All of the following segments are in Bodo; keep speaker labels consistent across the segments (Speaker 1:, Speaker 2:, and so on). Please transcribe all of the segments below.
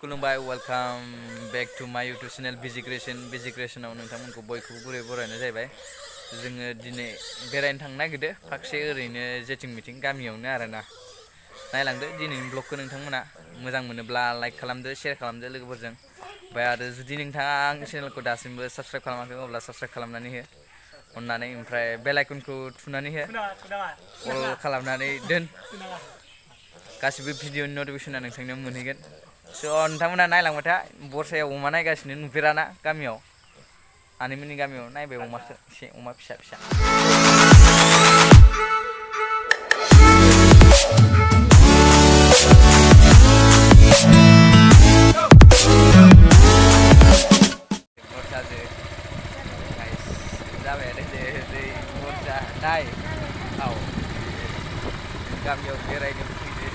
Speaker 1: खुलुमबाय वेलकाम बेक टू माय यूट्यूब चैनल बिजि क्रिएशनाव नोंथांमोनखौ बयखौबो गुरै बरायनाय जाहैबाय। जोङो दिनै बेरायनो थांनो नागिरदों फाखसे ओरैनो जेथिं मिथिं गामियावनो आरोना। नायलांदो दिनैनि ब्लगखौ नोंथांमोना मोजां मोनोब्ला लाइक खालामदो शेयार खालामदो लोगोफोरजों। ओमफ्राय आरो जुदि नोंथाङा आंनि चेनेलखौ दासिमबो साबस्क्राइब खालामाखै अब्ला साबस्क्राइब खालामनानै हो अननानै, ओमफ्राय बेल आइकनखौ थुनानै हो, अल खालामनानै दोन। गासिबो भिडिअनि नटिफिकेसना नोंथांनियाव मोनहैगोन। स' नोंथांमोना नायलांबाय था, बरसायाव अमा नायगासिनो नुफेराना गामियाव, आनैमोननि गामियाव नायबाय अमाखौ एसे, अमा फिसा फिसा। बरसाजो गाइस जाबाय आरो दै बरसा नाय औ गामियाव बेरायनो फैदो।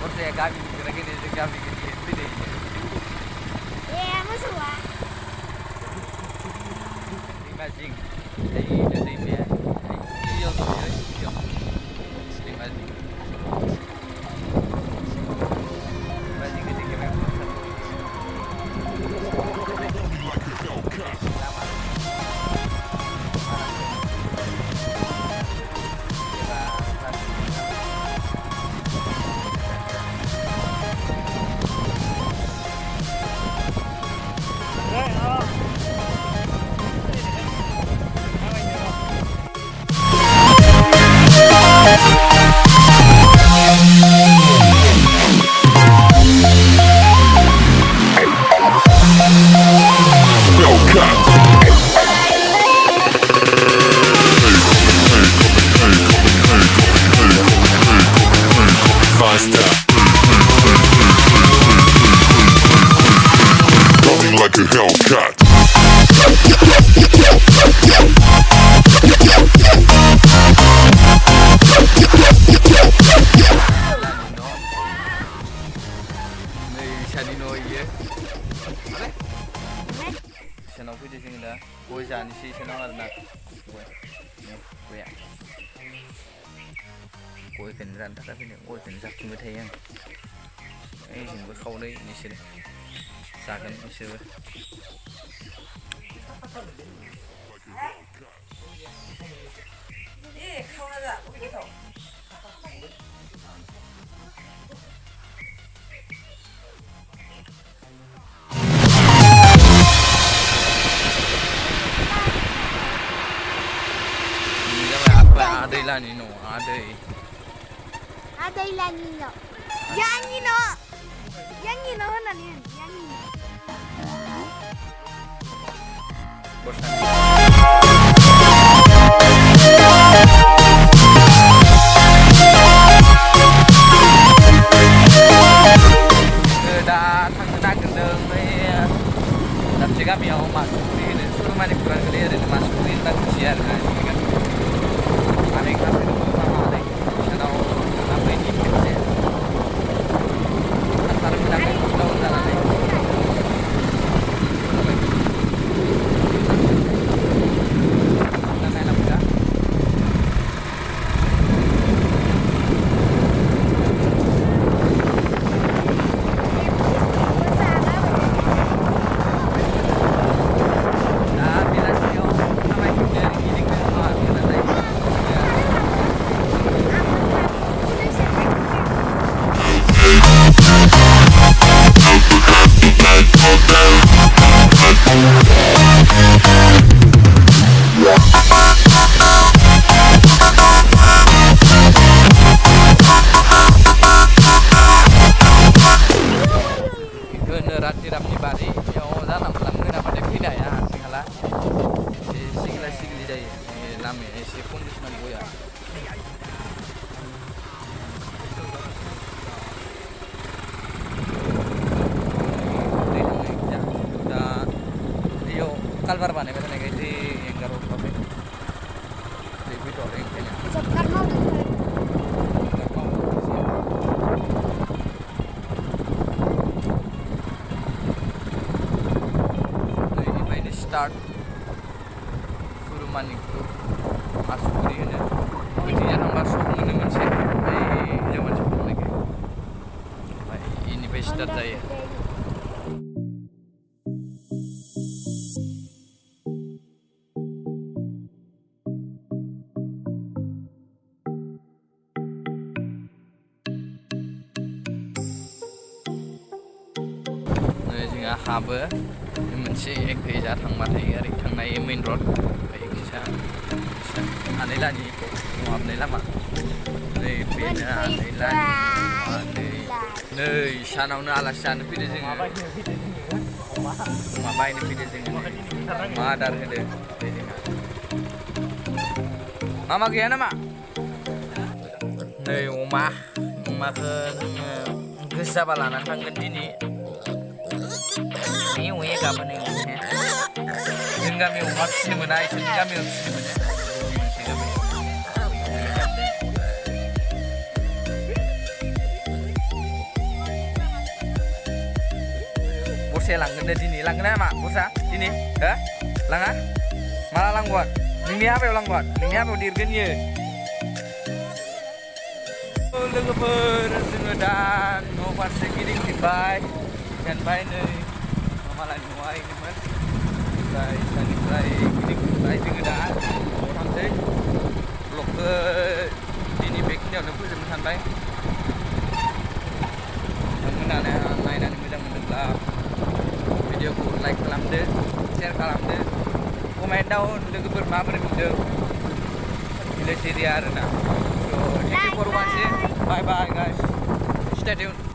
Speaker 1: बरसाया गामि नुफेराखैनो, जों गामि फैदो।
Speaker 2: ए मोसौआ
Speaker 1: दैमा जिं दैमाया दैयाव दैमा जिं
Speaker 3: like a Hellcat.
Speaker 1: Isanau fैदो जोङो दा गय जानोसै इसानाव आरोना, गया गयखौनो जानो थाखाय फैदों, गयखौनो जाफिनबाय थायो आं। ओइजोंबो खावनै बिसोरो जागोन बिसोरबो। Adeilani no,
Speaker 2: Adeilani no. Yangi no honanin, yangi no.
Speaker 1: दा थांनो नागिरदों बै दाबसे गामियाव मासुरि होनो, सुरुमानि खुरान गोलैयो ओरैनो मासुरि होनना मिथियो आरोना। आनै गासै दङ मामानै बिसानाव थांनानै खेबसे थांथारनो मोनाखै लकडाउन जानानै। रामनि बारियाव जानला मोनला मोनाबाथाय फैनो हाया, हारसिं हाला एसे सिगिला सिगिलि जायो। लामाया एसे कन्डिसनाव गया। दा बेयाव कालभार बानायबाय थानायखाय दै एंगारहरथ'वाखै, दै फैथ'वाखै ओंखायनो। स्टार्ट सुरुमानिखौ मासुरि होनो, बिथिंजा थांबा सक मोनो मोनसे, ओमफ्राय हिनजाव मानसिफोर थांनायखौ स्टार्ट जायो जोंहा हाबो मोनसे गैजा थांबाथाय ओरै थांनाय मेइन रड ओमफ्राय खिसा आनैलानि हाबनाय लामा नै बेनो आनैलानि नै सानावनो आलासि जानो फैदो जोङो अमा बायनो फैदो जोङो अमा आदार होदो मामा गैया नामा नै अमाखौ जोङो गोसो जाबा लानानै थांगोन दिनै गाबोन जों गामियाव अमा फिसिनो मोना इसोरनि गामियाव फिसिनो मोनो बरसाया लांगोन दे दिनै लांगोन ना मा बरसा दिनै हो लाङा माला लांगोन नोंनि हाबायाव लांगोन नोंनि हाबायाव देरगोन इयो लोगोफोर जोङो दा न' फारसे गिदिंफिनबाय जेनबाय नै मालाय न'आ इनोमोन ओमफ्राय सानिफ्राय गिदिंफिनबाय जोङो दा न'आव थांसै ब्लगखौ दिनै बेखिनियावनो फोजोबनो सानबाय नोंथांमोनानो नायनानै मोजां मोनदोंब्ला भिडिअखौ लाइक खालामदो शेयार खालामदो कमेन्टआव लोगोफोर माबोरै मोनदों भिलेज एरिया आरोना so' thank you for watching bye bye guys stay tune